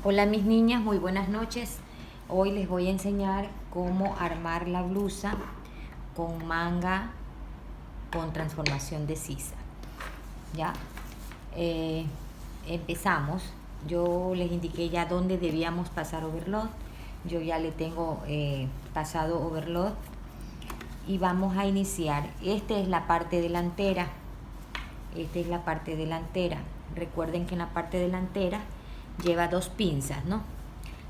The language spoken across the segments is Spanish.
Hola mis niñas, muy buenas noches. Hoy les voy a enseñar cómo armar la blusa con manga con transformación de sisa. ¿Ya? Eh, Empezamos. Yo les indiqué ya dónde debíamos pasar overlock. Yo ya le tengo pasado overlock. Y vamos a iniciar. Esta es la parte delantera. Esta es la parte delantera. Recuerden que en la parte delantera lleva dos pinzas, ¿no?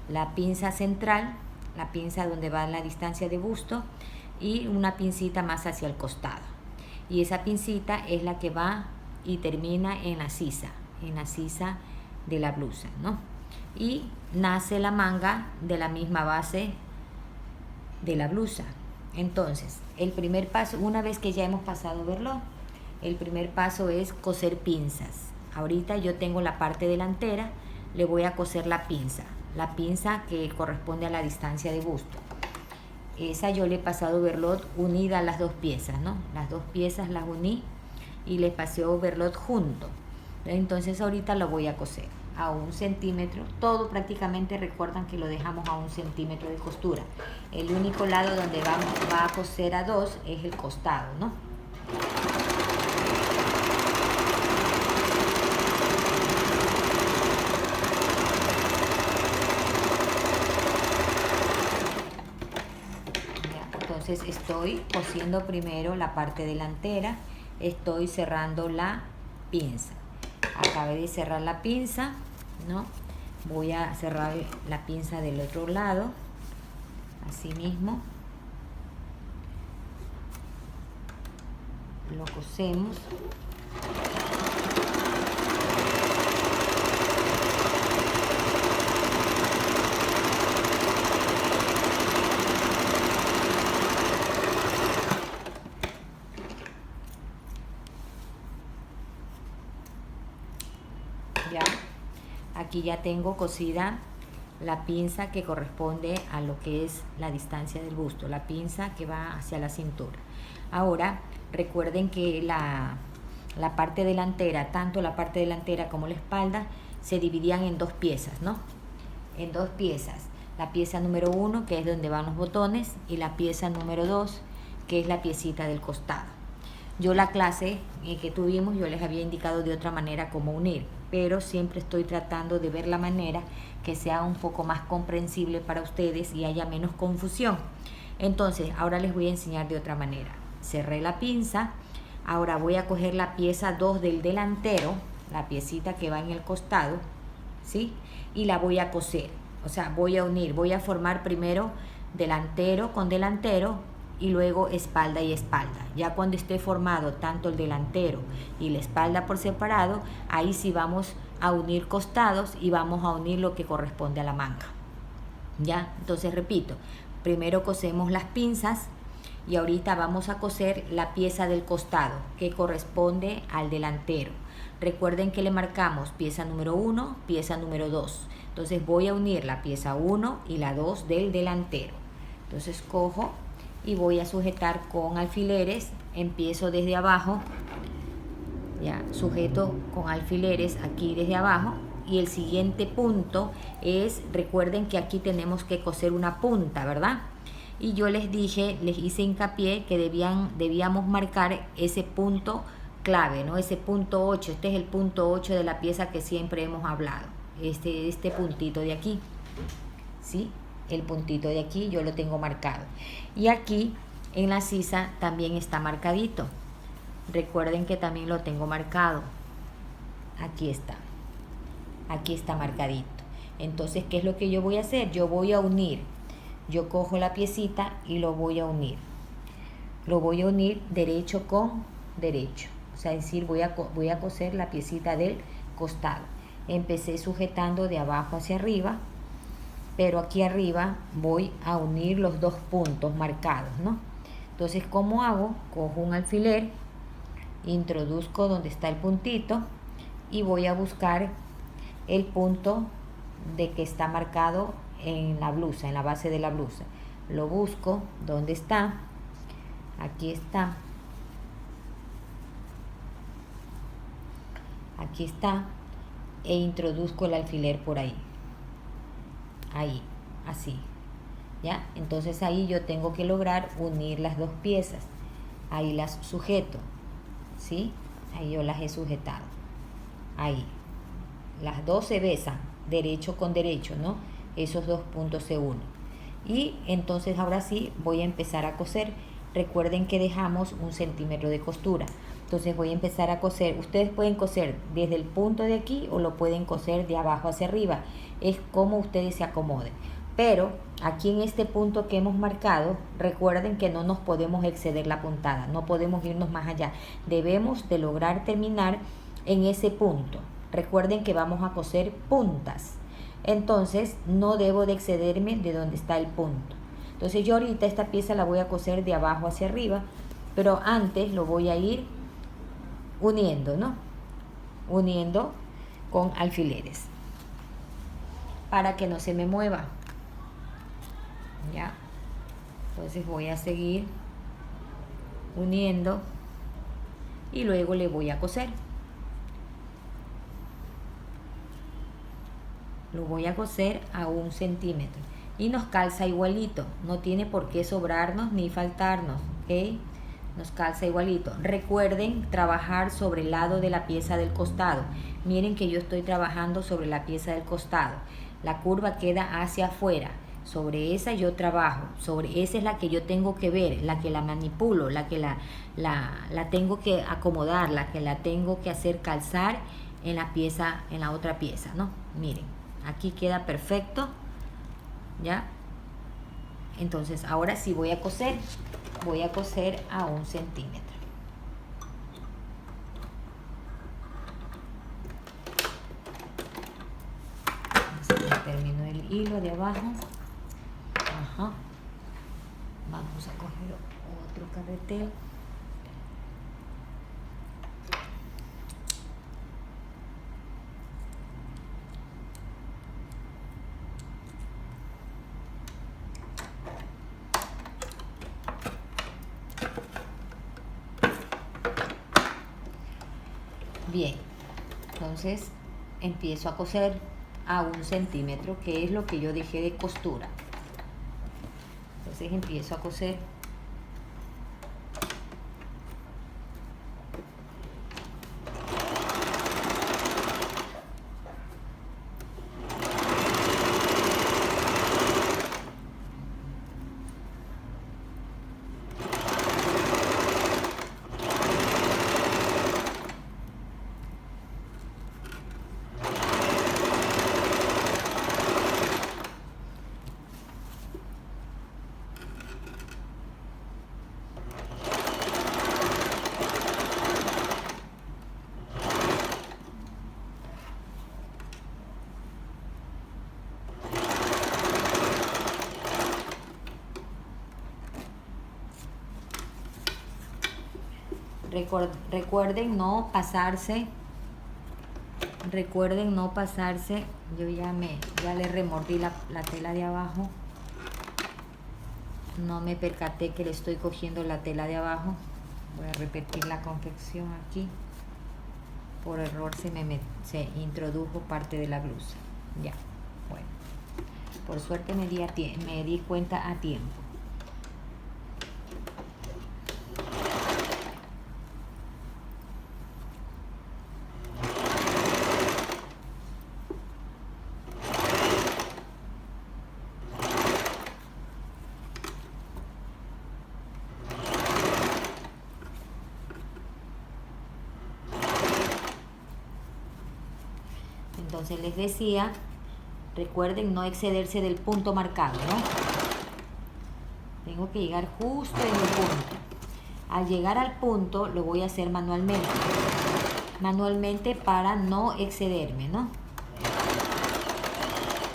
La pinza central, la pinza donde va la distancia de busto, y una pincita más hacia el costado. Y esa pincita es la que va y termina en la sisa de la blusa, ¿no? Y nace la manga de la misma base de la blusa. Entonces, el primer paso, una vez que ya hemos pasado overlock, el primer paso es coser pinzas. Ahorita yo tengo la parte delantera, le voy a coser la pinza que corresponde a la distancia de busto. Esa yo le he pasado overlock unida a las dos piezas, ¿no? Las dos piezas las uní y les pasé overlock junto. Entonces ahorita lo voy a coser a 1 centímetro. Todo prácticamente, recuerdan que lo dejamos a 1 centímetro de costura. El único lado donde va a coser a 2 es el costado, ¿no? Entonces estoy cosiendo primero la parte delantera, estoy cerrando la pinza. Acabé de cerrar la pinza, ¿no? Voy a cerrar la pinza del otro lado, así mismo. Lo cosemos. Ya, aquí ya tengo cosida la pinza que corresponde a lo que es la distancia del busto, la pinza que va hacia la cintura. Ahora recuerden que la parte delantera, tanto la parte delantera como la espalda, se dividían en dos piezas, ¿no? En dos piezas. La pieza número 1, que es donde van los botones, y la pieza número 2, que es la piecita del costado. Yo la clase que tuvimos, yo les había indicado de otra manera cómo unir, pero siempre estoy tratando de ver la manera que sea un poco más comprensible para ustedes y haya menos confusión. Entonces, ahora les voy a enseñar de otra manera. Cerré la pinza, ahora voy a coger la pieza 2 del delantero, la piecita que va en el costado, ¿sí? Y la voy a coser, o sea, voy a unir, voy a formar primero delantero con delantero, y luego espalda y espalda. Ya cuando esté formado tanto el delantero y la espalda por separado, ahí sí vamos a unir costados y vamos a unir lo que corresponde a la manga. Ya, entonces repito, primero cosemos las pinzas y ahorita vamos a coser la pieza del costado que corresponde al delantero. Recuerden que le marcamos pieza número 1, pieza número 2. Entonces voy a unir la pieza 1 y la 2 del delantero. Entonces cojo y voy a sujetar con alfileres. Empiezo desde abajo, ya sujeto con alfileres aquí desde abajo, y el siguiente punto es, recuerden que aquí tenemos que coser una punta, ¿verdad? Y yo les dije, les hice hincapié que debíamos marcar ese punto clave, ¿no? Ese punto 8, este es el punto 8 de la pieza que siempre hemos hablado, este puntito de aquí, ¿sí? El puntito de aquí yo lo tengo marcado, y aquí en la sisa también está marcadito. Recuerden que también lo tengo marcado. Aquí está marcadito. Entonces, ¿qué es lo que yo voy a hacer? Yo voy a unir, yo cojo la piecita y lo voy a unir derecho con derecho, o sea, es decir, voy a coser la piecita del costado. Empecé sujetando de abajo hacia arriba, pero aquí arriba voy a unir los dos puntos marcados, ¿no? Entonces, ¿cómo hago? Cojo un alfiler, introduzco donde está el puntito y voy a buscar el punto de que está marcado en la blusa, en la base de la blusa. Lo busco, ¿dónde está? Aquí está. Aquí está. E introduzco el alfiler por ahí. ahí, así, ¿ya? Entonces ahí yo tengo que lograr unir las dos piezas, ahí las sujeto, ¿sí? Ahí yo las he sujetado, ahí, las dos se besan, derecho con derecho, ¿no? Esos dos puntos se unen. Y entonces ahora sí voy a empezar a coser. Recuerden que dejamos 1 centímetro de costura. Entonces voy a empezar a coser. Ustedes pueden coser desde el punto de aquí o lo pueden coser de abajo hacia arriba. Es como ustedes se acomoden. Pero aquí en este punto que hemos marcado, recuerden que no nos podemos exceder la puntada. No podemos irnos más allá. Debemos de lograr terminar en ese punto. Recuerden que vamos a coser puntas. Entonces no debo de excederme de donde está el punto. Entonces yo ahorita esta pieza la voy a coser de abajo hacia arriba, pero antes lo voy a ir uniendo, ¿no? Uniendo con alfileres para que no se me mueva. Ya. Entonces voy a seguir uniendo y luego le voy a coser. Lo voy a coser a 1 centímetro y nos calza igualito, no tiene por qué sobrarnos ni faltarnos, ¿ok? Nos calza igualito. Recuerden trabajar sobre el lado de la pieza del costado. Miren que yo estoy trabajando sobre la pieza del costado, la curva queda hacia afuera, sobre esa yo trabajo, sobre esa es la que yo tengo que ver, la que la manipulo, la que la tengo que acomodar, la que la tengo que hacer calzar en la pieza, en la otra pieza, ¿no? Miren, aquí queda perfecto, ¿ya? Entonces ahora sí voy a coser a 1 centímetro. Termino el hilo de abajo. Ajá. Vamos a coger otro carretel. Bien, entonces empiezo a coser a 1 centímetro, que es lo que yo dejé de costura. Entonces empiezo a coser. Recuerden no pasarse. Recuerden no pasarse. Yo ya le remordí la tela de abajo. No me percaté que le estoy cogiendo la tela de abajo. Voy a repetir la confección aquí. Por error se introdujo parte de la blusa. Ya, bueno. Por suerte me di cuenta a tiempo. Entonces les decía, recuerden no excederse del punto marcado, ¿no? Tengo que llegar justo en el punto. Al llegar al punto lo voy a hacer manualmente. Manualmente para no excederme, ¿no?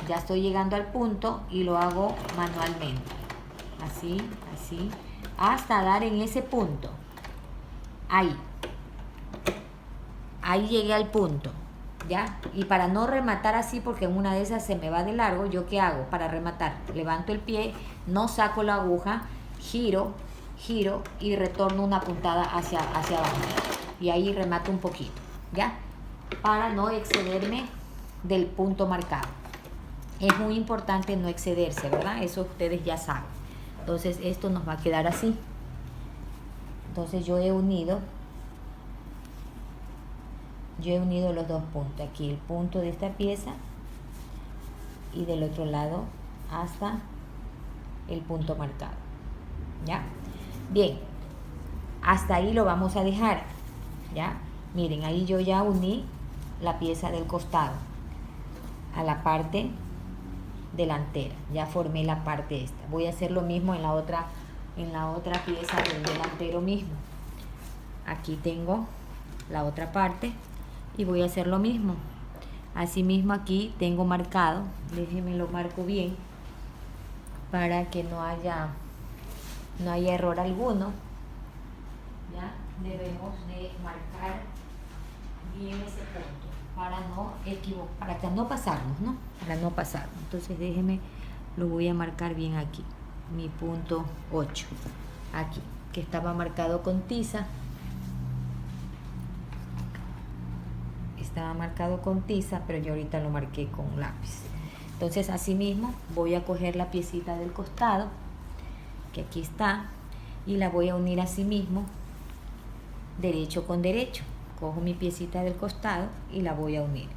Ya estoy llegando al punto y lo hago manualmente. Así, así, hasta dar en ese punto. Ahí. Ahí llegué al punto. ¿Ya? Y para no rematar así, porque en una de esas se me va de largo, ¿yo qué hago para rematar? Levanto el pie, no saco la aguja, giro y retorno una puntada hacia abajo. Y ahí remato un poquito, ¿ya? Para no excederme del punto marcado. Es muy importante no excederse, ¿verdad? Eso ustedes ya saben. Entonces esto nos va a quedar así. Entonces yo he unido los dos puntos. Aquí el punto de esta pieza y del otro lado hasta el punto marcado. ¿Ya? Bien, hasta ahí lo vamos a dejar. ¿Ya? Miren, ahí yo ya uní la pieza del costado a la parte delantera. Ya formé la parte esta. Voy a hacer lo mismo en la otra pieza del delantero mismo. Aquí tengo la otra parte y voy a hacer lo mismo. Asimismo aquí tengo marcado, déjenme lo marco bien para que no haya error alguno. Ya debemos de marcar bien ese punto para no equivocar, para no pasarnos, ¿no? Para no pasarnos. Entonces déjenme, lo voy a marcar bien aquí, mi punto 8, aquí, que estaba marcado con tiza. Estaba marcado con tiza, pero yo ahorita lo marqué con lápiz. Entonces así mismo voy a coger la piecita del costado, que aquí está, y la voy a unir así mismo, derecho con derecho. Cojo mi piecita del costado y la voy a unir.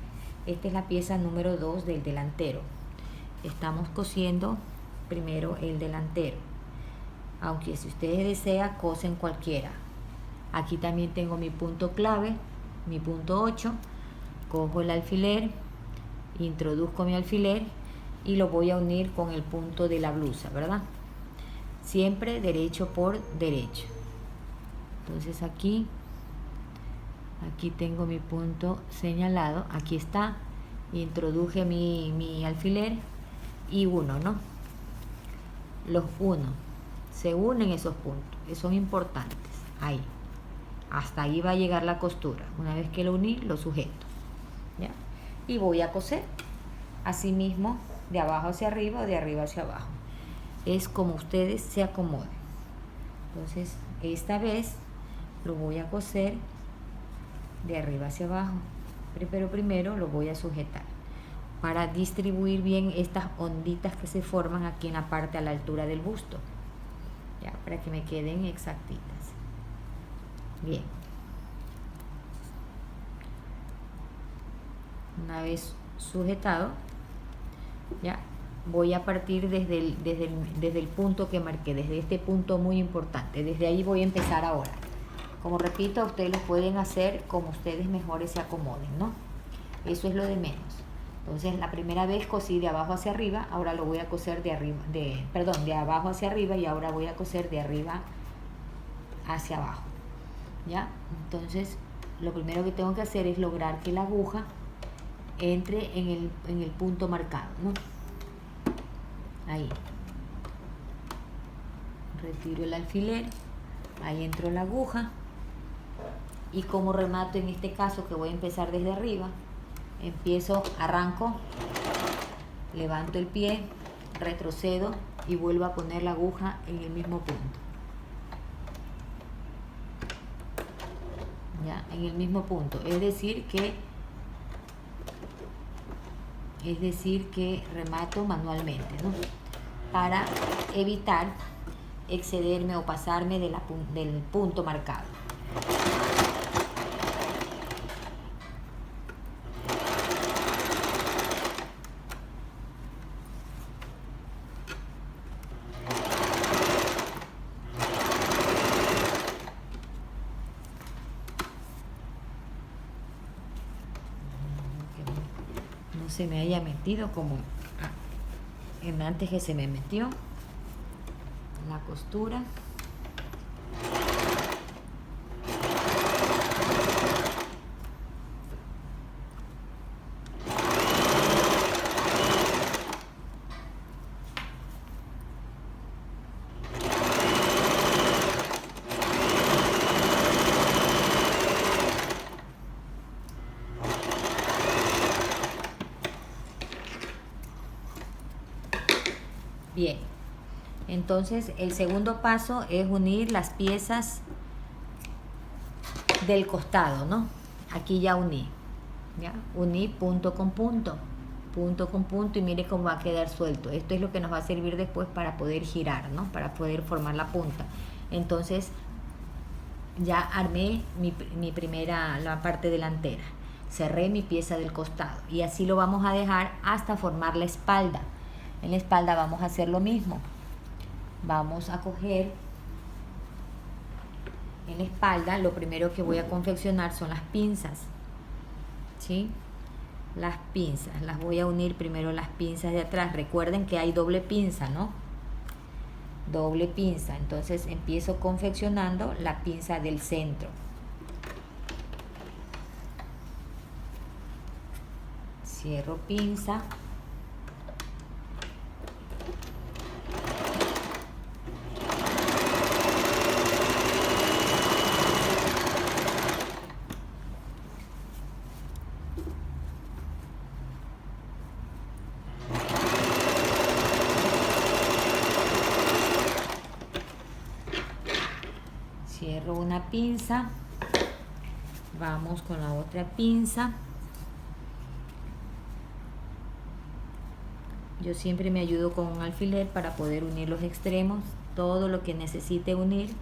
Esta es la pieza número 2 del delantero. Estamos cosiendo primero el delantero, aunque si ustedes desean cosen cualquiera. Aquí también tengo mi punto clave, mi punto 8. Cojo el alfiler, introduzco mi alfiler y lo voy a unir con el punto de la blusa, ¿verdad? Siempre derecho por derecho. Entonces aquí tengo mi punto señalado, aquí está, introduje mi alfiler y uno, ¿no? Los uno, se unen esos puntos, que son importantes, ahí. Hasta ahí va a llegar la costura. Una vez que lo uní, lo sujeto, ¿ya? Y voy a coser, así mismo, de abajo hacia arriba o de arriba hacia abajo. Es como ustedes se acomoden. Entonces, esta vez lo voy a coser de arriba hacia abajo, pero primero lo voy a sujetar para distribuir bien estas onditas que se forman aquí en la parte a la altura del busto, ya, para que me queden exactitas. Bien, una vez sujetado, ya voy a partir desde el punto que marqué, desde este punto muy importante. Desde ahí voy a empezar ahora. Como repito, ustedes lo pueden hacer como ustedes mejores se acomoden, ¿no? Eso es lo de menos. Entonces, la primera vez cosí de abajo hacia arriba, ahora lo voy a coser de abajo hacia arriba, y ahora voy a coser de arriba hacia abajo, ¿ya? Entonces, lo primero que tengo que hacer es lograr que la aguja entre en el punto marcado, ¿no? Ahí. Retiro el alfiler, ahí entró la aguja. Y como remato en este caso, que voy a empezar desde arriba, arranco, levanto el pie, retrocedo y vuelvo a poner la aguja en el mismo punto. Ya, en el mismo punto. Es decir que remato manualmente, ¿no? Para evitar excederme o pasarme del punto marcado. Se me haya metido como antes que se me metió la costura. Bien, entonces el segundo paso es unir las piezas del costado, ¿no? Aquí ya uní punto con punto. punto con punto, y mire cómo va a quedar suelto. Esto es lo que nos va a servir después para poder girar, ¿no? Para poder formar la punta. Entonces ya armé mi primera, la parte delantera, cerré mi pieza del costado, y así lo vamos a dejar hasta formar la espalda. En la espalda vamos a hacer lo mismo. Vamos a coger en la espalda, lo primero que voy a confeccionar son las pinzas, ¿sí? Las pinzas, las voy a unir primero, las pinzas de atrás. Recuerden que hay doble pinza, ¿no? Doble pinza. Entonces empiezo confeccionando la pinza del centro. Cierro pinza. Cierro una pinza, vamos con la otra pinza. Yo siempre me ayudo con un alfiler para poder unir los extremos. Todo lo que necesite unir,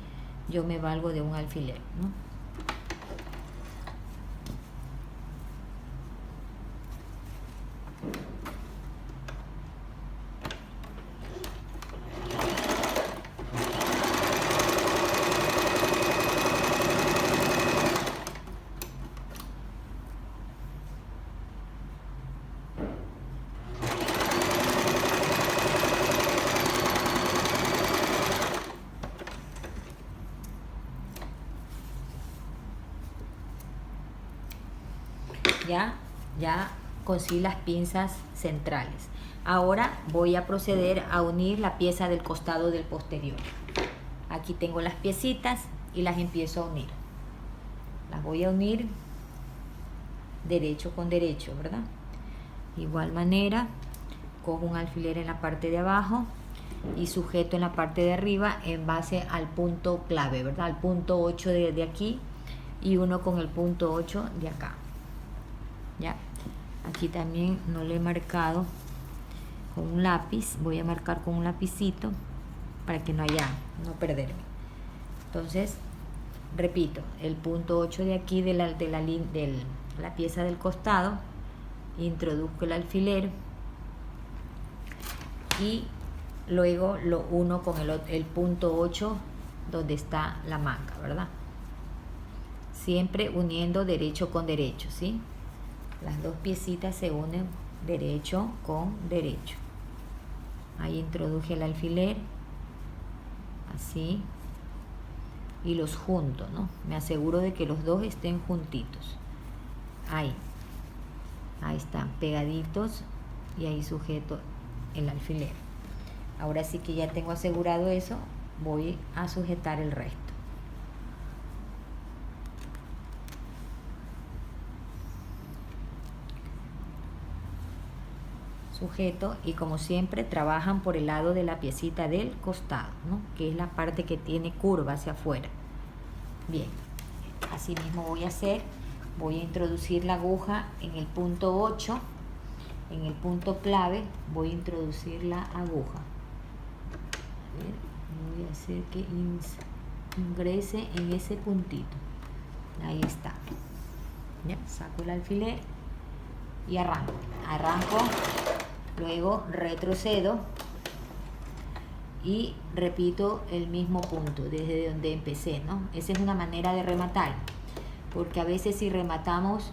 yo me valgo de un alfiler, ¿no? Ya cosí las pinzas centrales. Ahora voy a proceder a unir la pieza del costado del posterior. Aquí tengo las piecitas y las empiezo a unir. Las voy a unir derecho con derecho, ¿verdad? Igual manera, cojo un alfiler en la parte de abajo y sujeto en la parte de arriba en base al punto clave, ¿verdad? Al punto 8 de aquí, y uno con el punto 8 de acá. Ya, aquí también no le he marcado con un lápiz, voy a marcar con un lapicito para que no perderme. Entonces, repito, el punto 8 de aquí de la pieza del costado, introduzco el alfiler y luego lo uno con el punto 8 donde está la manga, ¿verdad? Siempre uniendo derecho con derecho, ¿sí? Las dos piecitas se unen derecho con derecho. Ahí introduje el alfiler, así, y los junto, ¿no? Me aseguro de que los dos estén juntitos. Ahí están pegaditos, y ahí sujeto el alfiler. Ahora sí que ya tengo asegurado eso, voy a sujetar el resto. Sujeto, y como siempre trabajan por el lado de la piecita del costado, ¿no? Que es la parte que tiene curva hacia afuera. Bien, así mismo voy a hacer. Voy a introducir la aguja en el punto 8, en el punto clave voy a introducir la aguja. A ver, voy a hacer que ingrese en ese puntito. Ahí está. Ya, saco el alfiler y arranco. Luego retrocedo y repito el mismo punto desde donde empecé, ¿no? Esa es una manera de rematar, porque a veces si rematamos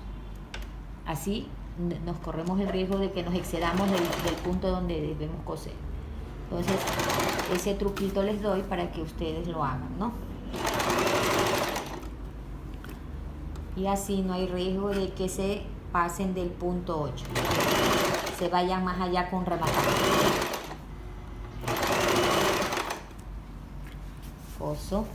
así, nos corremos el riesgo de que nos excedamos del punto donde debemos coser. Entonces, ese truquito les doy para que ustedes lo hagan, ¿no? Y así no hay riesgo de que se pasen del punto 8. Se vayan más allá con rematar. Coso.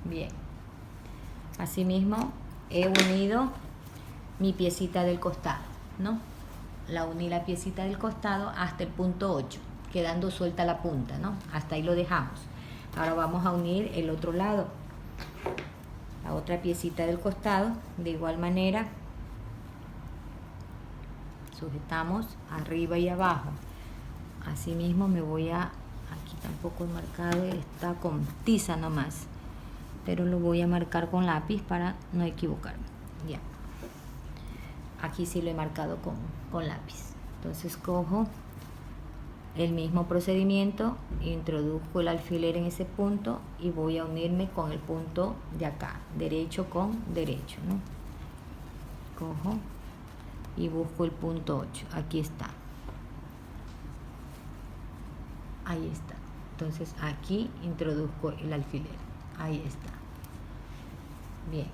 Bien. Asimismo, he unido mi piecita del costado, ¿no? La uní la piecita del costado hasta el punto 8, quedando suelta la punta, ¿no? Hasta ahí lo dejamos. Ahora vamos a unir el otro lado, la otra piecita del costado, de igual manera. Sujetamos arriba y abajo. Asimismo me voy a, aquí tampoco he marcado, está con tiza nomás, pero lo voy a marcar con lápiz para no equivocarme. Ya, aquí sí lo he marcado con lápiz. Entonces cojo el mismo procedimiento, introduzco el alfiler en ese punto y voy a unirme con el punto de acá, derecho con derecho, ¿no? Cojo y busco el punto 8, aquí está, ahí está. Entonces aquí introduzco el alfiler, ahí está. Bien,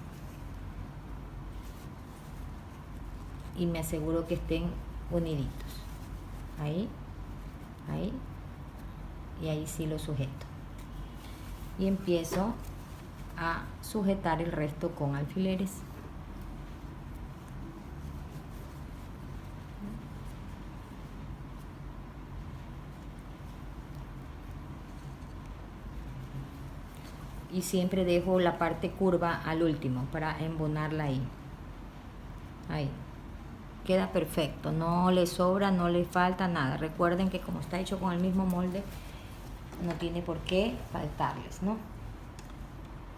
y me aseguro que estén uniditos, ahí, ahí, y ahí sí lo sujeto y empiezo a sujetar el resto con alfileres. Y siempre dejo la parte curva al último para embonarla ahí. Ahí. Queda perfecto, no le sobra, no le falta nada. Recuerden que como está hecho con el mismo molde, no tiene por qué faltarles, ¿no?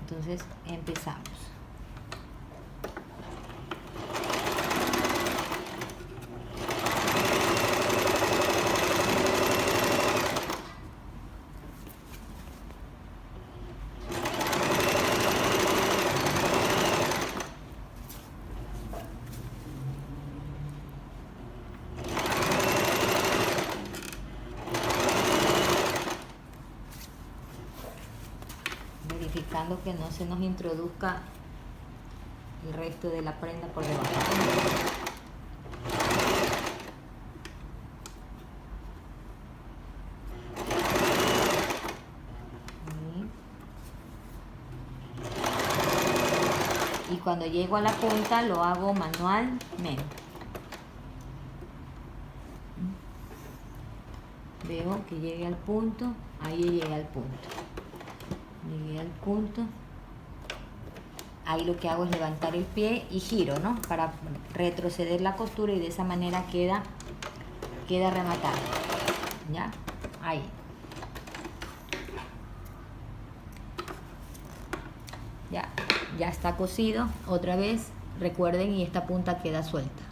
Entonces empezamos. Verificando que no se nos introduzca el resto de la prenda por debajo. Y cuando llego a la punta lo hago manualmente. Veo que llegue al punto, ahí llegué al punto. Llegué al punto, ahí lo que hago es levantar el pie y giro, ¿no? Para retroceder la costura y de esa manera queda rematado, ¿ya? Ahí. Ya está cosido. Otra vez, recuerden, y esta punta queda suelta,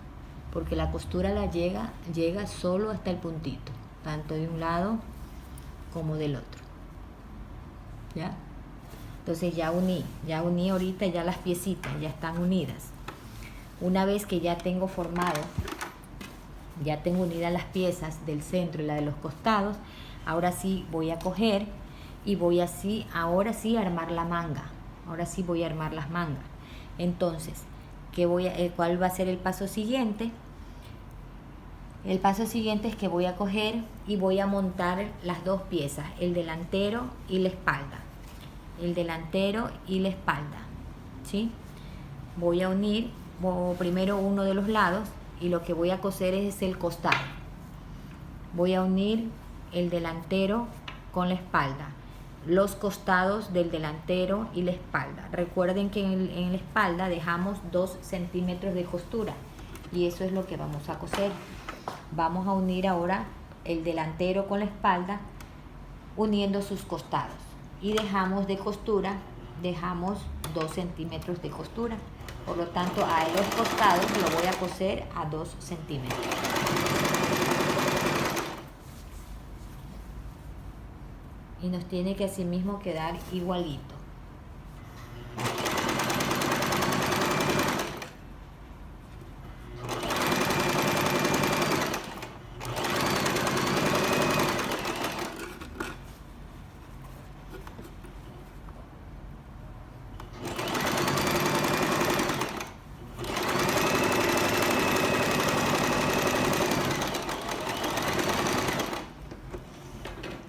porque la costura llega solo hasta el puntito, tanto de un lado como del otro, ¿ya? Entonces ya uní ahorita ya las piecitas, ya están unidas. Una vez que ya tengo formado, ya tengo unidas las piezas del centro y la de los costados, ahora sí voy a coger y voy así, ahora sí a armar la manga. Ahora sí voy a armar las mangas. Entonces, ¿cuál va a ser el paso siguiente? El paso siguiente es que voy a coger y voy a montar las dos piezas, el delantero y la espalda. El delantero y la espalda, ¿sí? Voy a unir primero uno de los lados y lo que voy a coser es el costado. Voy a unir el delantero con la espalda, los costados del delantero y la espalda. Recuerden que en la espalda dejamos 2 centímetros de costura y eso es lo que vamos a coser. Vamos a unir ahora el delantero con la espalda uniendo sus costados. Y dejamos de costura, dejamos 2 centímetros de costura. Por lo tanto, a los costados lo voy a coser a 2 centímetros. Y nos tiene que asimismo quedar igualito.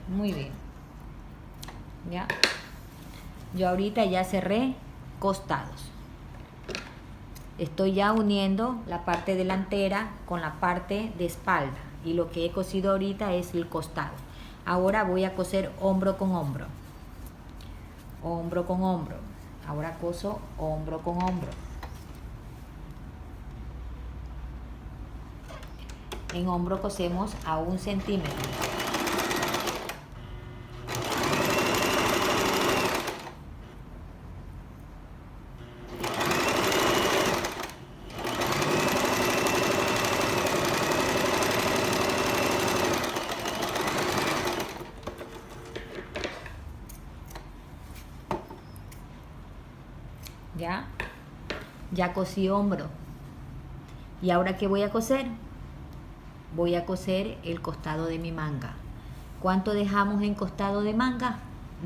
Muy bien. Ya. Yo ahorita ya cerré costados. Estoy ya uniendo la parte delantera con la parte de espalda y lo que he cosido ahorita es el costado. Ahora voy a coser hombro con hombro, hombro con hombro. Ahora coso hombro con hombro. En hombro cosemos a 1 centímetro. Ya cosí hombro. ¿Y ahora qué voy a coser? Voy a coser el costado de mi manga. ¿Cuánto dejamos en costado de manga?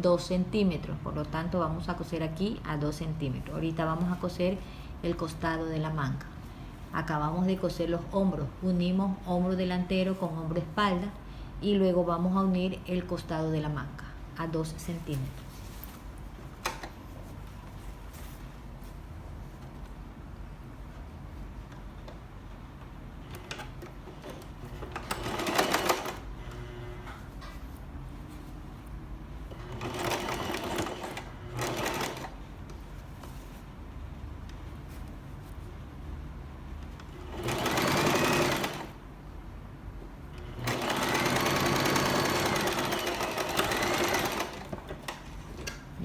2 centímetros. Por lo tanto, vamos a coser aquí a 2 centímetros. Ahorita vamos a coser el costado de la manga. Acabamos de coser los hombros. Unimos hombro delantero con hombro espalda. Y luego vamos a unir el costado de la manga a 2 centímetros.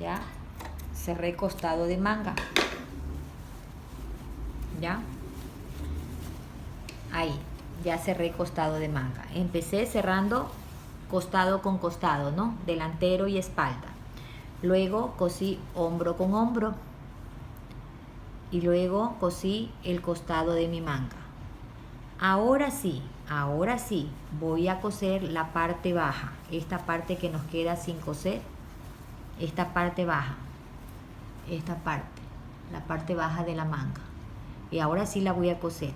Ya cerré costado de manga. Ya ahí ya cerré costado de manga. Empecé cerrando costado con costado, ¿no? Delantero y espalda. Luego cosí hombro con hombro y luego cosí el costado de mi manga. Ahora sí voy a coser la parte baja, esta parte que nos queda sin coser, esta parte baja, esta parte, la parte baja de la manga. Y ahora sí la voy a coser.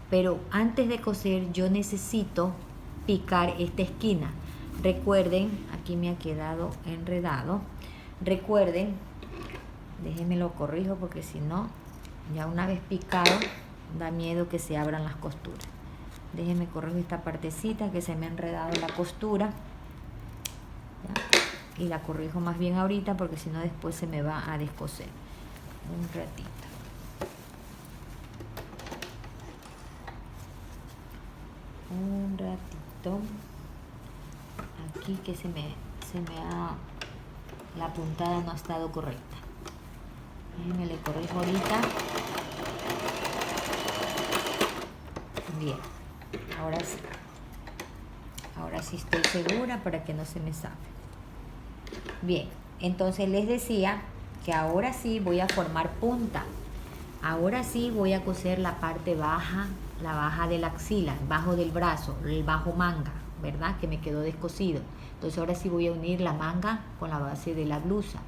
Pero antes de coser yo necesito picar esta esquina. Recuerden, aquí me ha quedado enredado. Recuerden, déjenme lo corrijo porque si no, ya una vez picado, da miedo que se abran las costuras. Déjenme corregir esta partecita que se me ha enredado la costura. ¿Ya? Y la corrijo más bien ahorita porque si no después se me va a descoser. Un ratito. Un ratito. Aquí que se me ha... La puntada no ha estado correcta. Déjenme le corrijo ahorita. Bien. Ahora sí. Ahora sí estoy segura para que no se me zafe. Bien. Entonces les decía que ahora sí voy a formar punta. Ahora sí voy a coser la parte baja, la baja de la axila, bajo del brazo, el bajo manga, ¿verdad? Que me quedó descosido. Entonces ahora sí voy a unir la manga con la base de la blusa.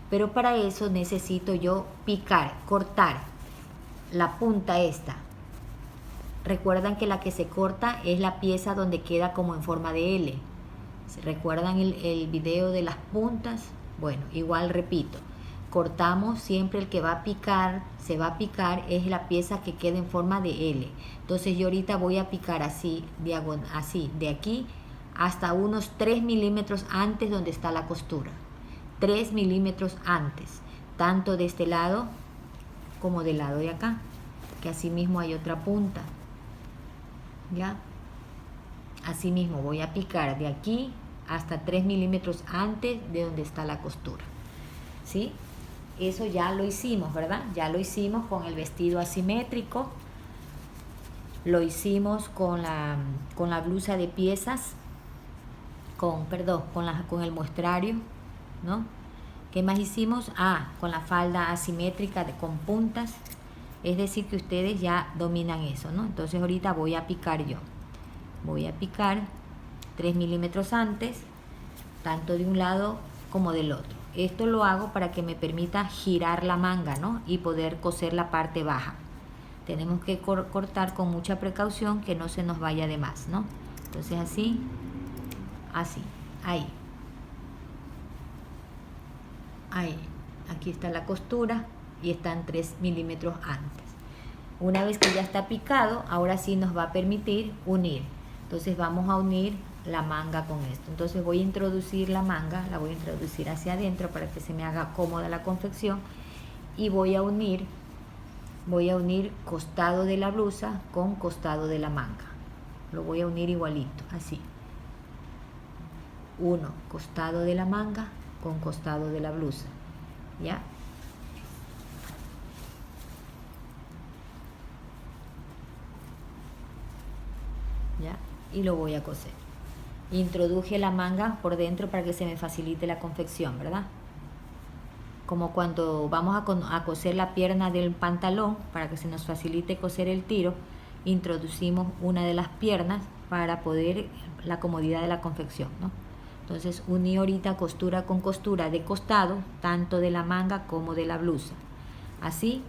Pero para eso necesito yo picar, cortar la punta esta. Recuerdan que la que se corta es la pieza donde queda como en forma de L. ¿Se recuerdan el video de las puntas? Bueno, igual repito. Cortamos siempre el que va a picar, se va a picar, es la pieza que queda en forma de L. Entonces yo ahorita voy a picar así, así, de aquí hasta unos 3 milímetros antes donde está la costura. 3 milímetros antes, tanto de este lado como del lado de acá, que así mismo hay otra punta. ¿Ya? Así mismo voy a picar de aquí hasta 3 milímetros antes de donde está la costura. ¿Sí? Eso ya lo hicimos, ¿verdad? Ya lo hicimos con el vestido asimétrico. Lo hicimos con la blusa de piezas. Con el muestrario, ¿no? ¿Qué más hicimos? Con la falda asimétrica con puntas. Es decir, que ustedes ya dominan eso, ¿no? Entonces ahorita voy a picar yo. Voy a picar 3 milímetros antes, tanto de un lado como del otro. Esto lo hago para que me permita girar la manga, ¿no? Y poder coser la parte baja. Tenemos que cortar con mucha precaución que no se nos vaya de más, ¿no? Entonces así, ahí. Aquí está la costura y están 3 milímetros antes. Una vez que ya está picado, ahora sí nos va a permitir unir. Entonces vamos a unir la manga con esto. Entonces voy a introducir la manga, la voy a introducir hacia adentro para que se me haga cómoda la confección, y voy a unir costado de la blusa con costado de la manga. Lo voy a unir igualito, así. Uno, costado de la manga con costado de la blusa. ¿Ya? ¿Ya? Y lo voy a coser. Introduje la manga por dentro para que se me facilite la confección, ¿verdad? Como cuando vamos a coser la pierna del pantalón, para que se nos facilite coser el tiro, introducimos una de las piernas para poder la comodidad de la confección, ¿no? Entonces uní ahorita costura con costura de costado, tanto de la manga como de la blusa, así,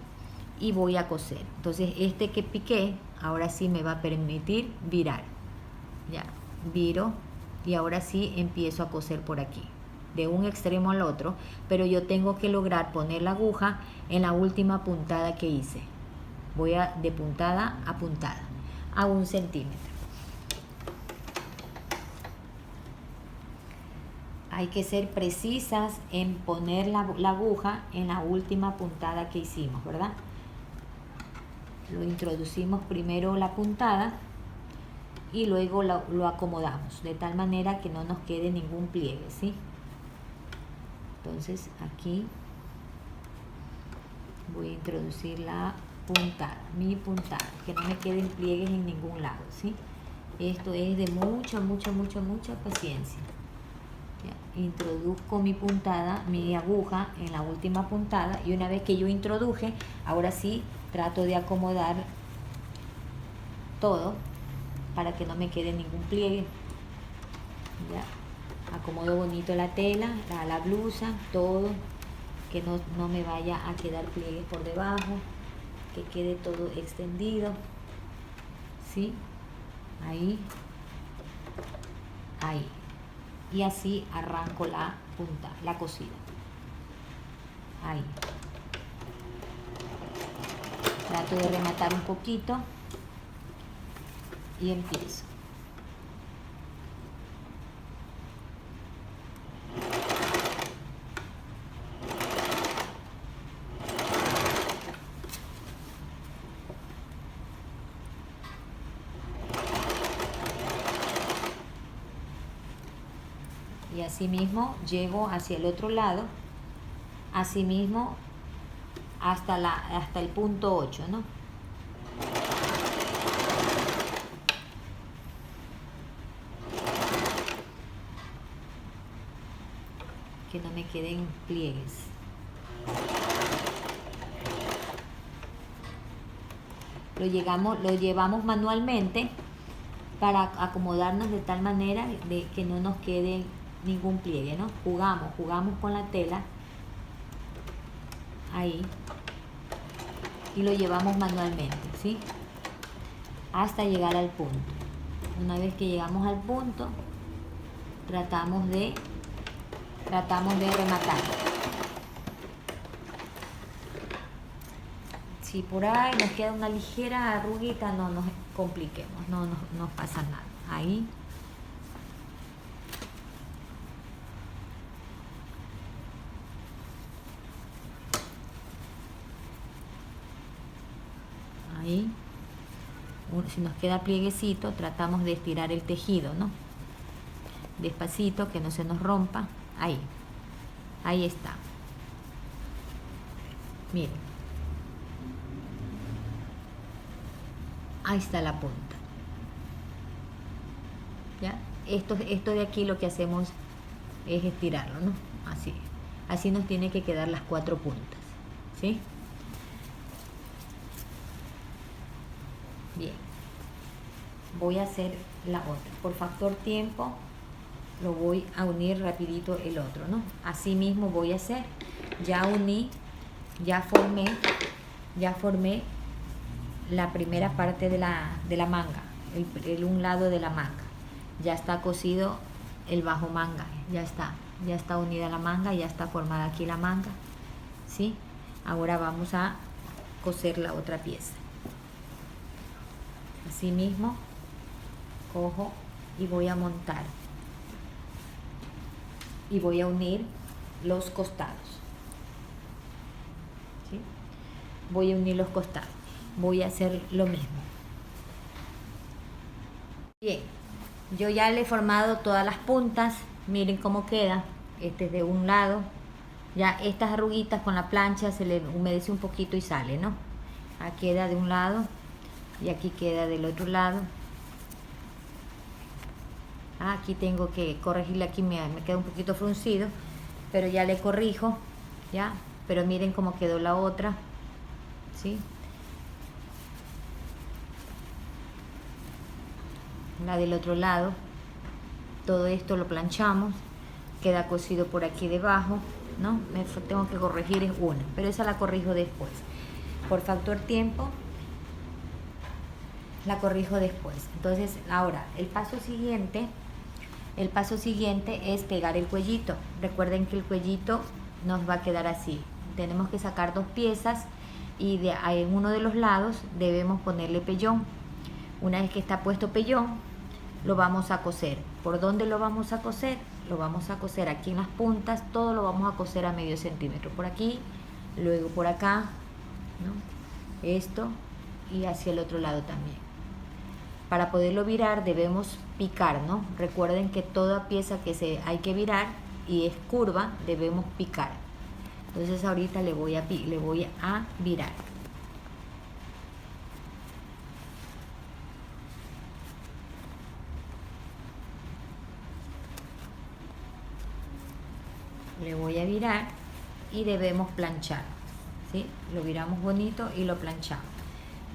y voy a coser. Entonces este que piqué ahora sí me va a permitir virar. Ya, viro y ahora sí empiezo a coser por aquí, de un extremo al otro, pero yo tengo que lograr poner la aguja en la última puntada que hice. Voy de puntada a puntada, a 1 centímetro. Hay que ser precisas en poner la aguja en la última puntada que hicimos, ¿verdad? Lo introducimos primero la puntada y luego lo acomodamos de tal manera que no nos quede ningún pliegue, ¿sí? Entonces aquí voy a introducir la puntada, mi puntada, que no me queden pliegues en ningún lado, ¿sí? Esto es de mucha paciencia. Ya, introduzco mi puntada, mi aguja en la última puntada, y una vez que yo introduje, ahora sí trato de acomodar todo para que no me quede ningún pliegue. Ya, acomodo bonito la tela, la blusa, todo, que no me vaya a quedar pliegue por debajo, que quede todo extendido, ¿sí? Ahí, y así arranco la punta, la cosida, ahí. Trato de rematar un poquito y empiezo. Y así mismo llego hacia el otro lado, así mismo hasta el punto 8, ¿no? Que no me queden pliegues. Lo llevamos manualmente para acomodarnos de tal manera de que no nos quede ningún pliegue, ¿no? Jugamos con la tela ahí y lo llevamos manualmente, ¿sí? Hasta llegar al punto. Una vez que llegamos al punto, tratamos de rematar. Si por ahí nos queda una ligera arruguita, no nos compliquemos, no pasa nada. Ahí. Ahí. Si nos queda plieguecito, tratamos de estirar el tejido, ¿no? Despacito, que no se nos rompa. Ahí está. Miren. Ahí está la punta. ¿Ya? Esto de aquí lo que hacemos es estirarlo, ¿no? Así nos tiene que quedar las 4 puntas, ¿sí? Bien. Voy a hacer la otra. Por factor tiempo lo voy a unir rapidito el otro, ¿no? Así mismo voy a hacer. Ya uní, ya formé la primera parte de la manga, un lado de la manga. Ya está cosido el bajo manga, ya está unida la manga, ya está formada aquí la manga, ¿sí? Ahora vamos a coser la otra pieza. Así mismo cojo y voy a montar y voy a unir los costados, ¿sí? Voy a unir los costados, voy a hacer lo mismo. Bien, yo ya le he formado todas las puntas, miren cómo queda. Este es de un lado, ya estas arruguitas con la plancha se le humedece un poquito y sale, ¿no? Aquí queda de un lado y aquí queda del otro lado. Aquí tengo que corregirle, aquí me queda un poquito fruncido, pero ya le corrijo, ya, pero miren cómo quedó la otra, ¿sí? La del otro lado, todo esto lo planchamos, queda cosido por aquí debajo, ¿no? Tengo que corregir es una, pero esa la corrijo después. Por factor tiempo, la corrijo después. Entonces, ahora, el paso siguiente es pegar el cuellito. Recuerden que el cuellito nos va a quedar así. Tenemos que sacar dos piezas y en uno de los lados debemos ponerle pellón. Una vez que está puesto pellón, lo vamos a coser. ¿Por dónde lo vamos a coser? Lo vamos a coser aquí en las puntas, todo lo vamos a coser a medio centímetro. Por aquí, luego por acá, ¿no? Esto y hacia el otro lado también. Para poderlo virar debemos picar, ¿no? Recuerden que toda pieza que hay que virar y es curva, debemos picar. Entonces ahorita le voy a virar. Le voy a virar y debemos planchar, ¿sí? Lo viramos bonito y lo planchamos.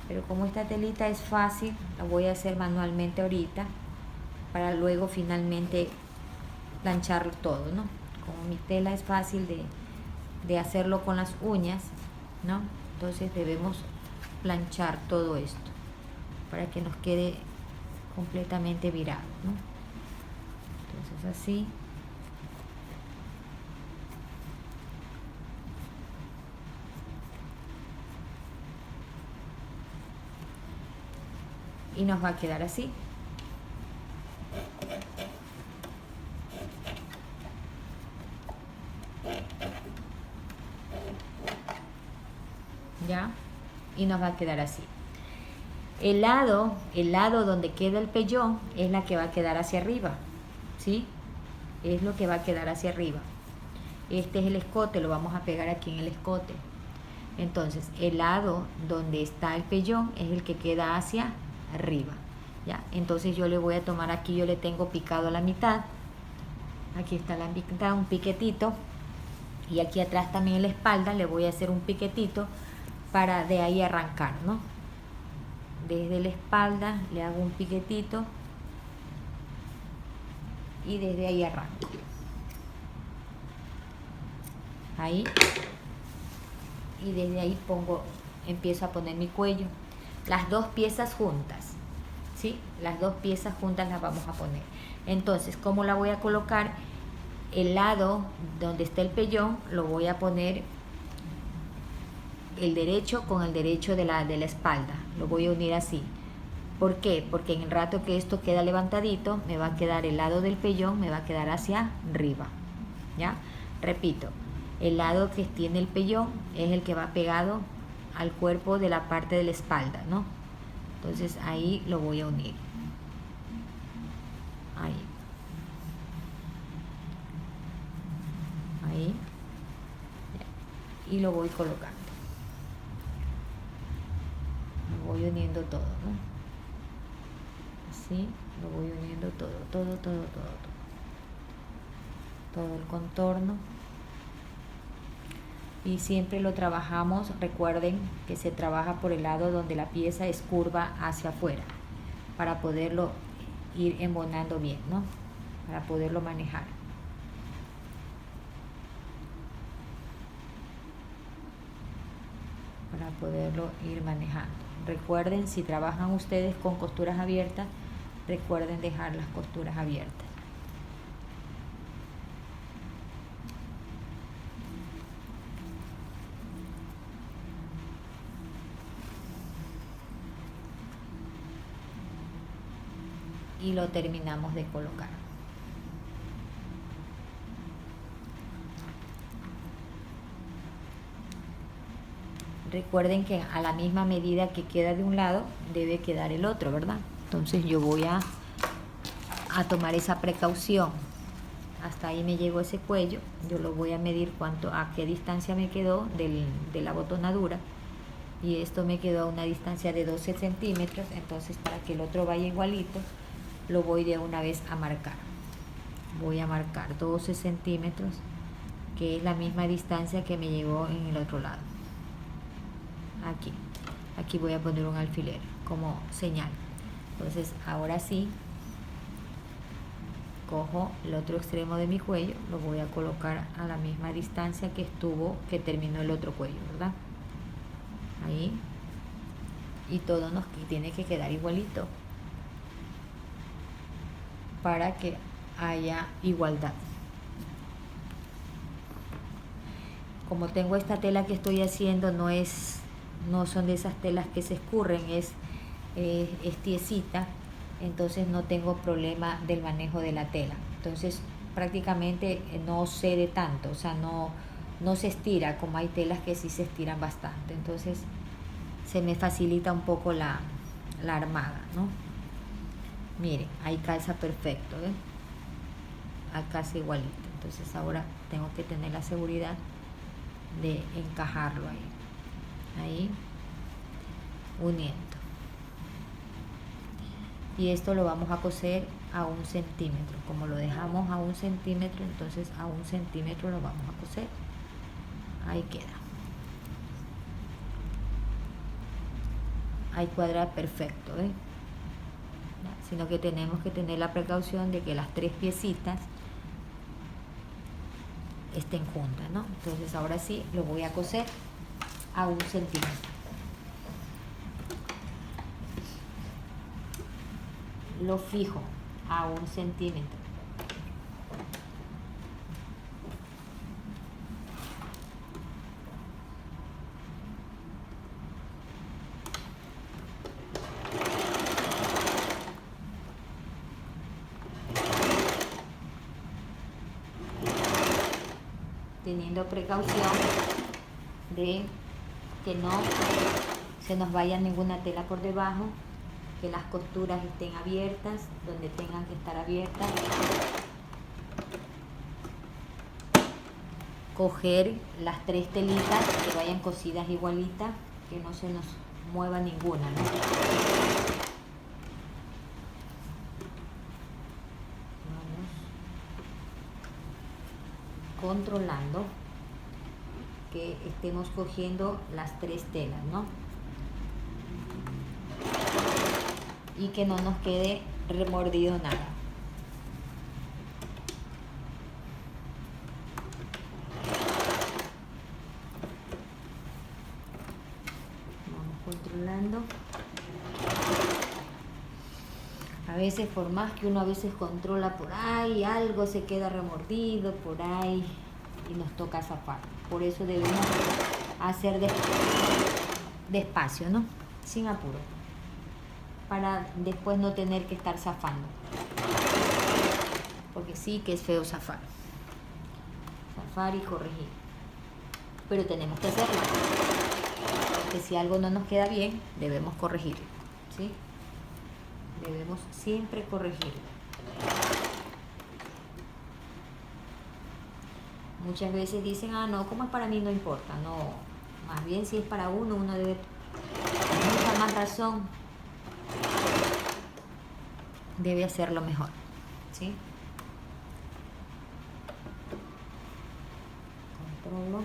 Pero como esta telita es fácil, la voy a hacer manualmente ahorita para luego finalmente plancharlo todo, ¿no? Como mi tela es fácil de hacerlo con las uñas, ¿no? Entonces debemos planchar todo esto para que nos quede completamente virado, ¿no? Entonces así. Y nos va a quedar así. ¿Ya? Y nos va a quedar así. El lado donde queda el pellón es la que va a quedar hacia arriba, ¿sí? Es lo que va a quedar hacia arriba. Este es el escote, lo vamos a pegar aquí en el escote. Entonces, el lado donde está el pellón es el que queda hacia arriba, ¿ya? Entonces yo le voy a tomar aquí, yo le tengo picado a la mitad. Aquí está la mitad, un piquetito. Y aquí atrás también en la espalda le voy a hacer un piquetito para de ahí arrancar, ¿no? Desde la espalda le hago un piquetito y desde ahí arranco. Ahí. Y desde ahí empiezo a poner mi cuello. Las dos piezas juntas, ¿sí? Las dos piezas juntas las vamos a poner. Entonces, ¿cómo la voy a colocar? El lado donde está el pellón lo voy a poner el derecho con el derecho de la espalda. Lo voy a unir así. ¿Por qué? Porque en el rato que esto queda levantadito, me va a quedar el lado del pellón, me va a quedar hacia arriba, ¿ya? Repito, el lado que tiene el pellón es el que va pegado al cuerpo de la parte de la espalda, ¿no? Entonces ahí lo voy a unir. Ahí. Ahí. Y lo voy colocando. Lo voy uniendo todo, ¿no? Así, lo voy uniendo todo el contorno. Y siempre lo trabajamos, recuerden que se trabaja por el lado donde la pieza es curva hacia afuera, para poderlo ir embonando bien, ¿no? Para poderlo manejar. Para poderlo ir manejando. Recuerden, si trabajan ustedes con costuras abiertas, recuerden dejar las costuras abiertas. y lo terminamos de colocar. Recuerden que a la misma medida que queda de un lado debe quedar el otro, ¿verdad? Entonces yo voy a tomar esa precaución. Hasta ahí me llegó ese cuello, yo lo voy a medir a qué distancia me quedó de la botonadura, y esto me quedó a una distancia de 12 centímetros. Entonces, para que el otro vaya igualito, lo voy de una vez a marcar. Voy a marcar 12 centímetros, que es la misma distancia que me llegó en el otro lado. Aquí voy a poner un alfiler como señal. Entonces, ahora sí, cojo el otro extremo de mi cuello, lo voy a colocar a la misma distancia que terminó el otro cuello, ¿verdad? Ahí. Y todo nos tiene que quedar igualito para que haya igualdad. Como tengo esta tela que estoy haciendo, no son de esas telas que se escurren, es tiesita, entonces no tengo problema del manejo de la tela. Entonces prácticamente no cede tanto, o sea, no se estira como hay telas que sí se estiran bastante. Entonces se me facilita un poco la armada, ¿no? Miren, ahí calza perfecto, ¿eh? Acá es igualito. Entonces ahora tengo que tener la seguridad de encajarlo ahí uniendo. Y esto lo vamos a coser a 1 centímetro. Como lo dejamos a 1 centímetro, entonces a 1 centímetro lo vamos a coser. Ahí queda. Ahí cuadra perfecto, ¿eh? Sino que tenemos que tener la precaución de que las 3 piecitas estén juntas, ¿no? Entonces ahora sí lo voy a coser a 1 centímetro. Lo fijo a 1 centímetro. Teniendo precaución de que no se nos vaya ninguna tela por debajo, que las costuras estén abiertas donde tengan que estar abiertas. Coger las 3 telitas que vayan cosidas igualitas, que no se nos mueva ninguna, ¿no? Vamos controlando que estemos cogiendo las 3 telas, ¿no? Y que no nos quede remordido nada. Vamos controlando. A veces, por más que uno a veces controla por ahí, algo se queda remordido por ahí y nos toca zafar. Por eso debemos hacer despacio, ¿no? Sin apuro, para después no tener que estar zafando, porque sí que es feo zafar y corregir, pero tenemos que hacerlo, porque si algo no nos queda bien, debemos corregirlo, ¿sí? Debemos siempre corregirlo. Muchas veces dicen, no, como es para mí no importa. No, más bien si es para uno debe tener mucha más razón, debe hacerlo mejor, ¿sí? Controlo.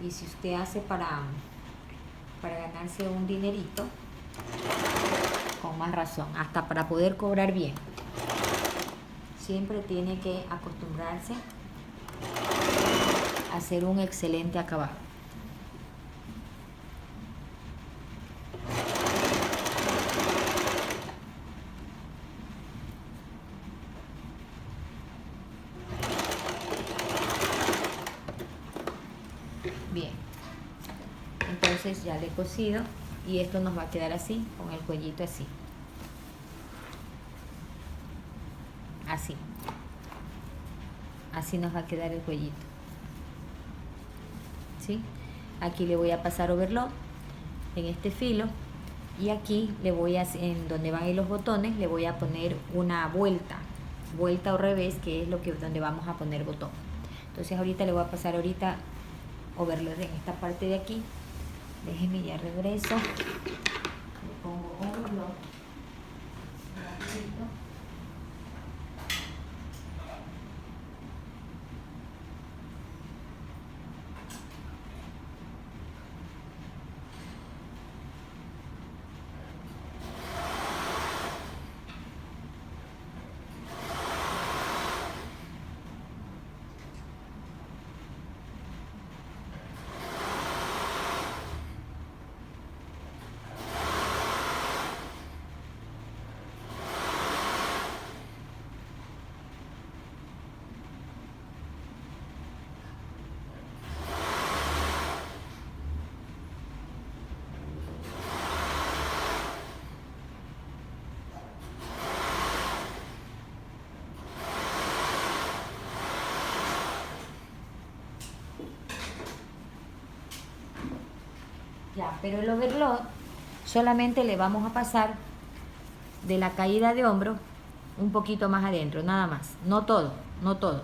Y si usted hace para ganarse un dinerito, con más razón, hasta para poder cobrar bien, siempre tiene que acostumbrarse a hacer un excelente acabado. Bien, entonces ya le he cosido Y esto nos va a quedar así, con el cuellito así. Así. Así nos va a quedar el cuellito. ¿Sí? Aquí le voy a pasar overlock en este filo. Y aquí le voy a, en donde van a ir los botones, le voy a poner una vuelta. Vuelta o revés, que es donde vamos a poner botón. Entonces ahorita le voy a pasar overlock en esta parte de aquí. Déjenme, ya regreso. Le pongo overlock. Ya, pero el overlock solamente le vamos a pasar de la caída de hombro un poquito más adentro, nada más. No todo,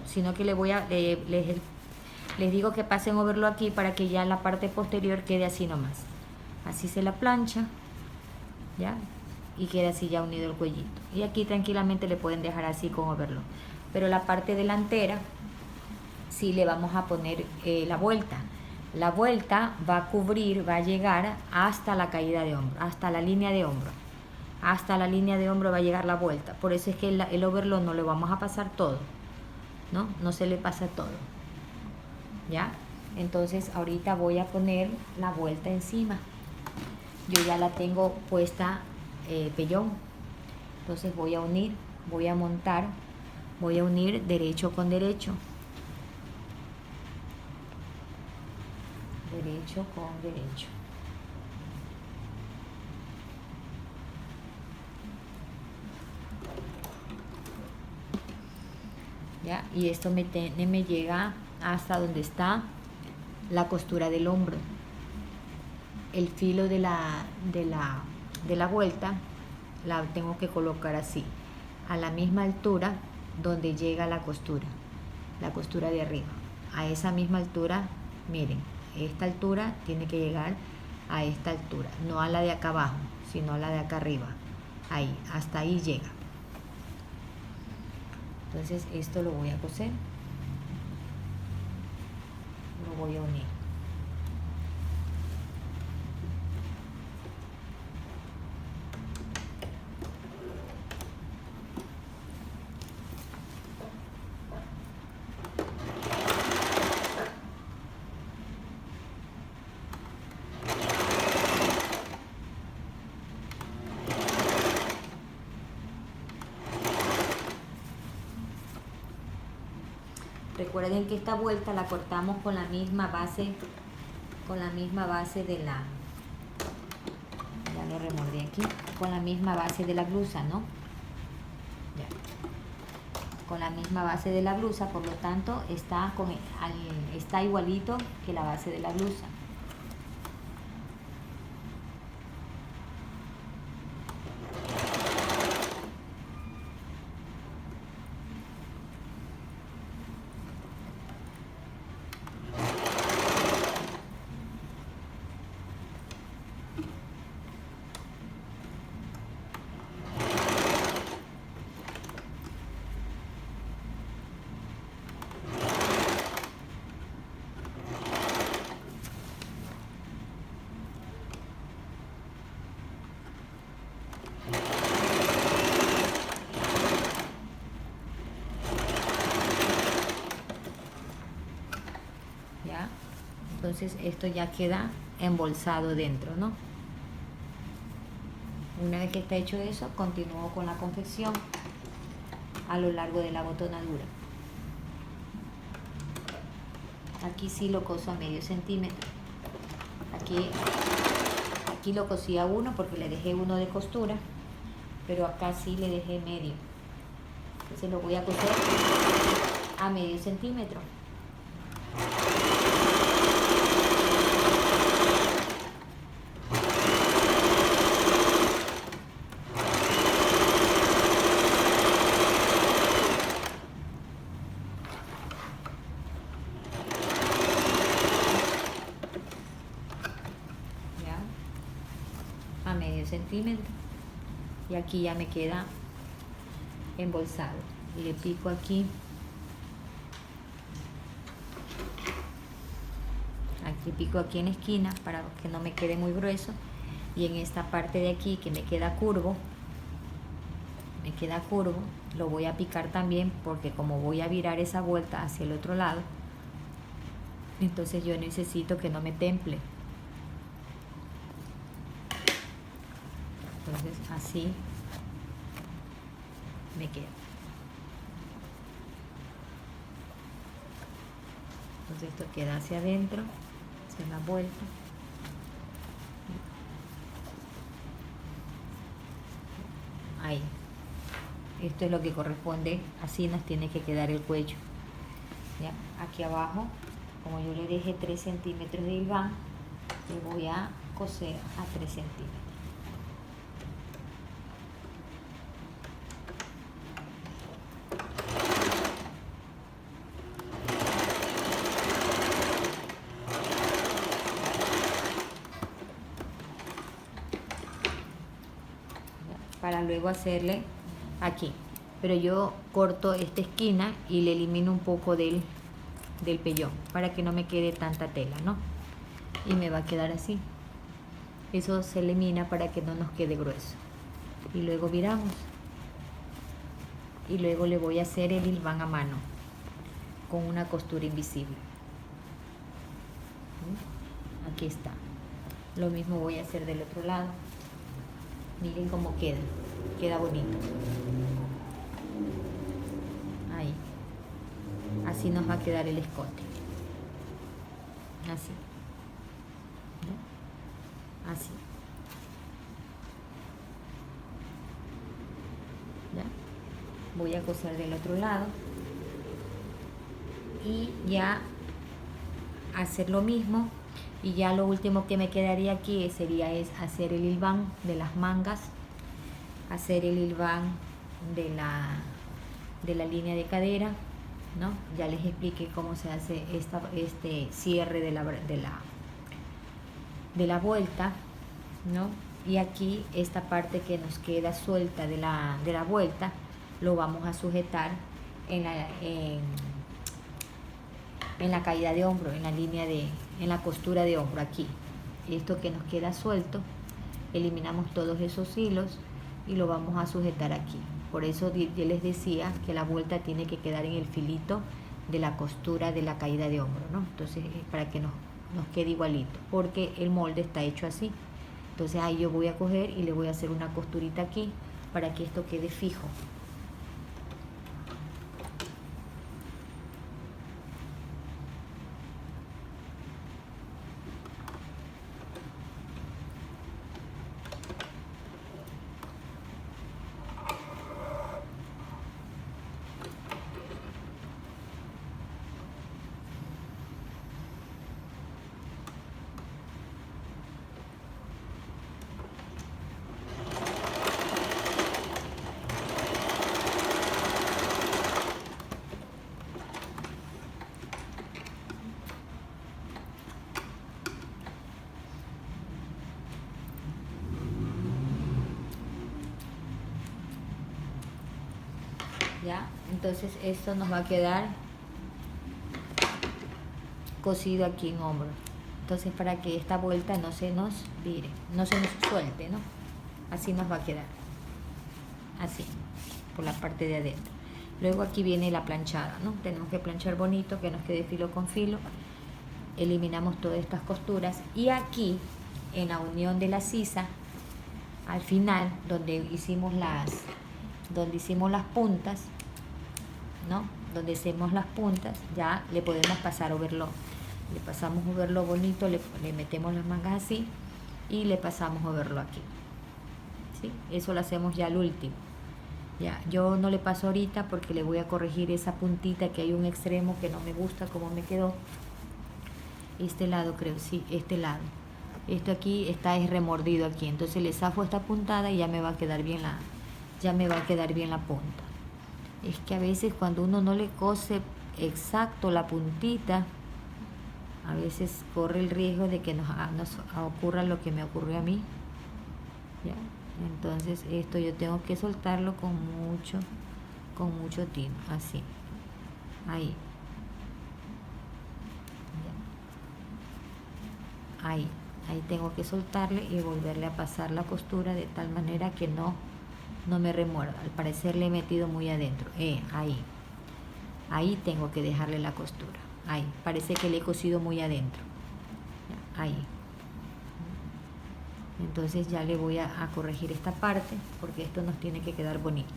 sino que les digo que pasen overlock aquí para que ya la parte posterior quede así nomás. Así se la plancha, ¿ya? Y queda así ya unido el cuellito. Y aquí tranquilamente le pueden dejar así con overlock. Pero la parte delantera sí le vamos a poner la vuelta. La vuelta va a cubrir, va a llegar hasta la caída de hombro, hasta la línea de hombro. Hasta la línea de hombro va a llegar la vuelta. Por eso es que el overlock no le vamos a pasar todo, ¿no? No se le pasa todo, ¿ya? Entonces ahorita voy a poner la vuelta encima. Yo ya la tengo puesta pellón. Entonces voy a unir, voy a montar, voy a unir derecho con derecho. Derecho con derecho. ¿Ya? Y esto me llega hasta donde está la costura del hombro. El filo de la vuelta la tengo que colocar así, a la misma altura donde llega la costura de arriba. A esa misma altura, miren, esta altura tiene que llegar a esta altura, no a la de acá abajo, sino a la de acá arriba. Ahí, hasta ahí llega. Entonces esto lo voy a coser, lo voy a unir. Recuerden que esta vuelta la cortamos con la misma base, de la, ya lo remordí aquí, con la misma base de la blusa, ¿no? Ya. Con la misma base de la blusa, por lo tanto está igualito que la base de la blusa. Entonces esto ya queda embolsado dentro, ¿no? Una vez que está hecho eso, continúo con la confección a lo largo de la botonadura. Aquí sí lo coso a medio centímetro. Aquí Aquí lo cosí a 1 porque le dejé 1 de costura, pero acá sí le dejé medio. Entonces lo voy a coser a medio centímetro. A medio centímetro, y aquí ya me queda embolsado. Le pico aquí, pico aquí en la esquina para que no me quede muy grueso, y en esta parte de aquí que me queda curvo, lo voy a picar también, porque como voy a virar esa vuelta hacia el otro lado, entonces yo necesito que no me temple. Entonces así me queda. Entonces esto queda hacia adentro, hacia la vuelta. Ahí. Esto es lo que corresponde, así nos tiene que quedar el cuello. ¿Ya? Aquí abajo, como yo le dejé 3 centímetros de hilván, le voy a coser a 3 centímetros. Para luego hacerle aquí, pero yo corto esta esquina y le elimino un poco del pellón para que no me quede tanta tela, ¿no? Y me va a quedar así. Eso se elimina para que no nos quede grueso. Y luego viramos, y luego le voy a hacer el hilván a mano con una costura invisible. Aquí está. Lo mismo voy a hacer del otro lado. Miren cómo queda bonito. Ahí. Así nos va a quedar el escote. Así. ¿Ya? Así. ¿Ya? Voy a coser del otro lado. Y ya hacer lo mismo. Y ya lo último que me quedaría aquí sería hacer el hilván de las mangas, hacer el hilván de la línea de cadera, ¿no? Ya les expliqué cómo se hace este cierre de la vuelta, ¿no? Y aquí esta parte que nos queda suelta de la vuelta lo vamos a sujetar en la caída de hombro, en la costura de hombro, aquí. Esto que nos queda suelto, eliminamos todos esos hilos y lo vamos a sujetar aquí. Por eso yo les decía que la vuelta tiene que quedar en el filito de la costura de la caída de hombro, ¿no? Entonces, para que nos quede igualito, porque el molde está hecho así. Entonces ahí yo voy a coger y le voy a hacer una costurita aquí para que esto quede fijo. ¿Ya? Entonces esto nos va a quedar cosido aquí en hombro. Entonces, para que esta vuelta no se nos vire, no se nos suelte, ¿no? Así nos va a quedar, así, por la parte de adentro. Luego aquí viene la planchada, ¿no? Tenemos que planchar bonito, que nos quede filo con filo. Eliminamos todas estas costuras, y aquí en la unión de la sisa, al final, donde hicimos las puntas, ¿no? Donde hacemos las puntas, ya le podemos pasar overlock. Le pasamos overlock bonito, le metemos las mangas así, y le pasamos a verlo aquí. ¿Sí? Eso lo hacemos ya al último. Ya, yo no le paso ahorita porque le voy a corregir esa puntita que hay un extremo que no me gusta como me quedó. Este lado creo, sí, este lado. Esto aquí está es remordido aquí, entonces le zafo esta puntada y ya me va a quedar bien la punta. Es que a veces cuando uno no le cose exacto la puntita, a veces corre el riesgo de que nos ocurra lo que me ocurrió a mí. ¿Ya? Entonces esto yo tengo que soltarlo con mucho tino, así, ahí, ¿ya? Ahí tengo que soltarle y volverle a pasar la costura de tal manera que no me remuerda. Al parecer le he metido muy adentro, ahí tengo que dejarle la costura, ahí, parece que le he cosido muy adentro, ¿ya? Ahí. Entonces ya le voy a corregir esta parte porque esto nos tiene que quedar bonito.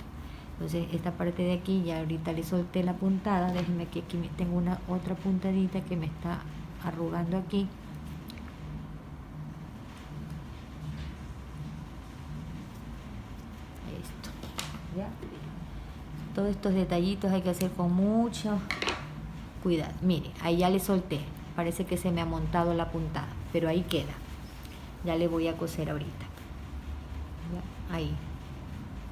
Entonces esta parte de aquí ya ahorita le solté la puntada. Déjenme que aquí tengo una otra puntadita que me está arrugando aquí. Esto, ¿ya? Todos estos detallitos hay que hacer con mucho cuidado. Mire, ahí ya le solté. Parece que se me ha montado la puntada, pero ahí queda. Ya le voy a coser ahorita. ¿Ya?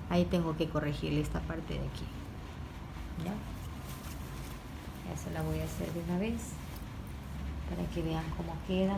Ahí tengo que corregirle esta parte de aquí. Ya se la voy a hacer de una vez para que vean cómo queda.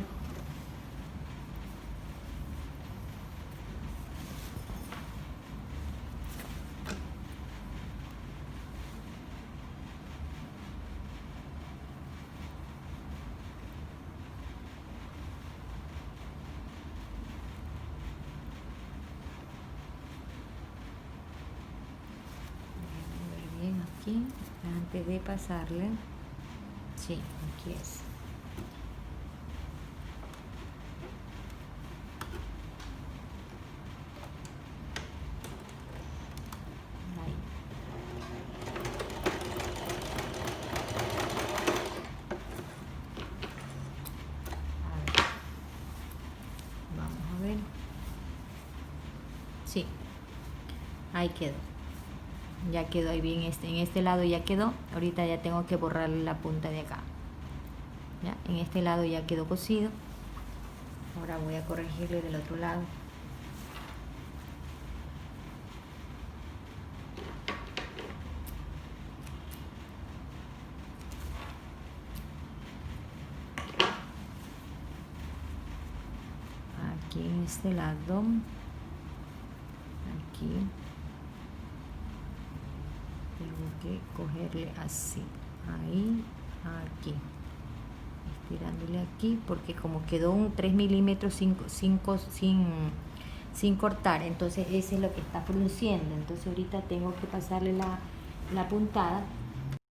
Aquí, antes de pasarle, sí, aquí es. Ahí. A ver. Vamos a ver. Sí, ahí quedó. Ya quedó ahí bien, en este lado ya quedó. Ahorita ya tengo que borrar la punta de acá. ¿Ya? En este lado ya quedó cosido. Ahora voy a corregirle del otro lado. Aquí en este lado. Aquí. Tengo que cogerle así, ahí, aquí, estirándole aquí porque como quedó un 3 milímetros sin cortar, entonces ese es lo que está frunciendo. Entonces ahorita tengo que pasarle la puntada